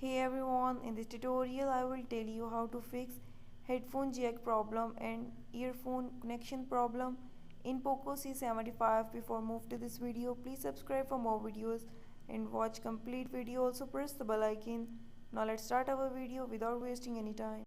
Hey everyone, in this tutorial I will tell you how to fix headphone jack problem and earphone connection problem in Poco C75. Before move to this video, please subscribe for more videos and watch complete video. Also press the bell icon. Now let's start our video without wasting any time.